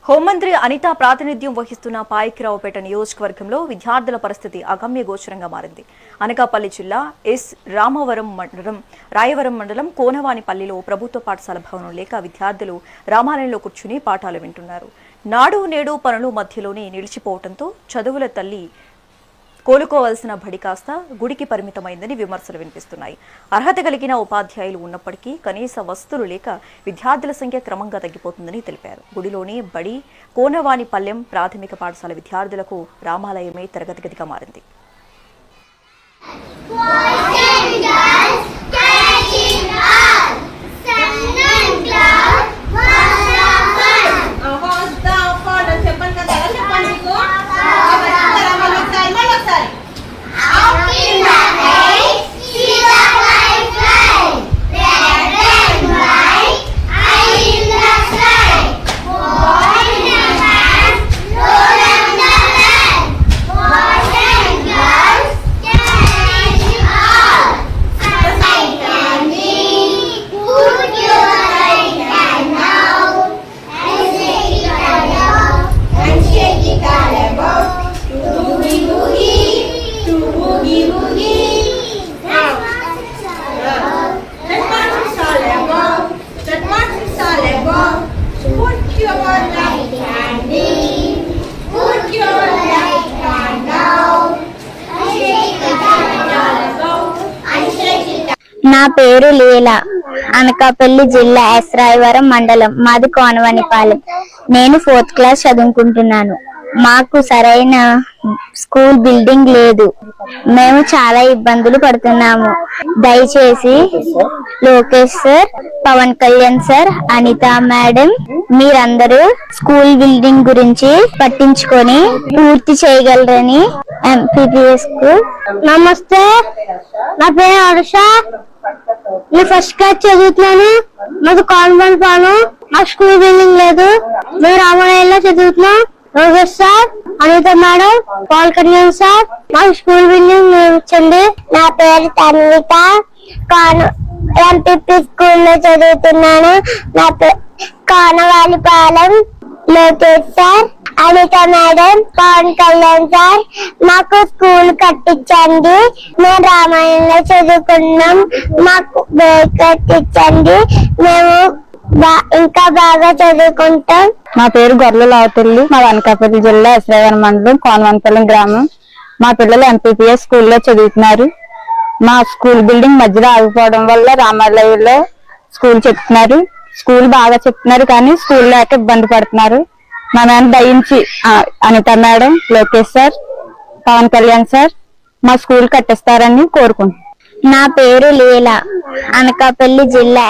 హోంమంత్రి అనిత ప్రాతినిధ్యం వహిస్తున్న పాయకిరావుపేట నియోజకవర్గంలో విద్యార్థుల పరిస్థితి అగమ్య గోచరంగా మారింది. అనకాపల్లి జిల్లా రాయవరం మండలం కోనవానిపల్లిలో ప్రభుత్వ పాఠశాల భవనం లేక విద్యార్థులు రామాలయంలో కూర్చుని పాఠాలు వింటున్నారు. నాడు నేడు పనులు మధ్యలోనే నిలిచిపోవడంతో చదువుల తల్లి కోలుకోవాల్సిన బడి కాస్త గుడికి పరిమితమైందని విమర్శలు వినిపిస్తున్నాయి. అర్హత కలిగిన ఉపాధ్యాయులు ఉన్నప్పటికీ కనీస వసతులు లేక విద్యార్థుల సంఖ్య క్రమంగా తగ్గిపోతుందని తెలిపారు. గుడిలోని బడి కోనవానిపల్లెం ప్రాథమిక పాఠశాల విద్యార్థులకు రామాలయమే తరగతి గదిగా మారింది. నా పేరు లీలా. అనకాపల్లి జిల్లా రాయవరం మండలం, మాది కోనవానిపాలెం. నేను 4th క్లాస్ చదువుకుంటున్నాను. మాకు సరైన స్కూల్ బిల్డింగ్ లేదు. మేము చాలా ఇబ్బందులు పడుతున్నాము. దయచేసి Lokesh sir, Pawan Kalyan sir, Anitha madam మీరందరూ స్కూల్ బిల్డింగ్ గురించి పట్టించుకొని పూర్తి చేయగలరని ఎంపీపీఎస్ కు. నమస్తే, నా పేరు హర్ష. నేను 1st క్లాస్ చదువుతున్నాను. మాకు కాన్వెంట్ పాను. మాకు స్కూల్ బిల్డింగ్ లేదు. మేము రామాలయంలో చదువుతున్నాం. Lokesh sir, Anitha madam, Pawan Kalyan sir మాకు స్కూల్ బిల్డింగ్ ఇచ్చండి. నా పేరు తన్విత. ఎంపీపీ స్కూల్లో చదువుతున్నాను. నా Konavanipalem. Lokesh sir, Anitha madam, Pawan Kalyan sir మాకు స్కూల్ కట్టించండి. మేము రామాయణంలో చదువుకున్నాం. మాకు బేగ్ కట్టించండి. మేము ఇంకా బాగా చదువుకుంటాం. మా పేరు గొర్రెల లావతల్లి. మా అనకాపల్లి జిల్లా రాయవరం మండలం, కోనవానిపల్లెం గ్రామం. మా పిల్లలు ఎంపీపీఎస్ స్కూల్లో చదువుతున్నారు. మా స్కూల్ బిల్డింగ్ మధ్యలో ఆగిపోవడం వల్ల రామాలయంలో స్కూల్ చెప్తున్నారు. స్కూల్ బాగా చెప్తున్నారు కానీ స్కూల్ లేక ఇబ్బంది పడుతున్నారు. మా మేడం దయించి Anitha madam, Lokesh sir, Pawan Kalyan sir మా స్కూల్ కట్టిస్తారని కోరుకుంటున్నాం. నా పేరు లీలా. అనకాపల్లి జిల్లా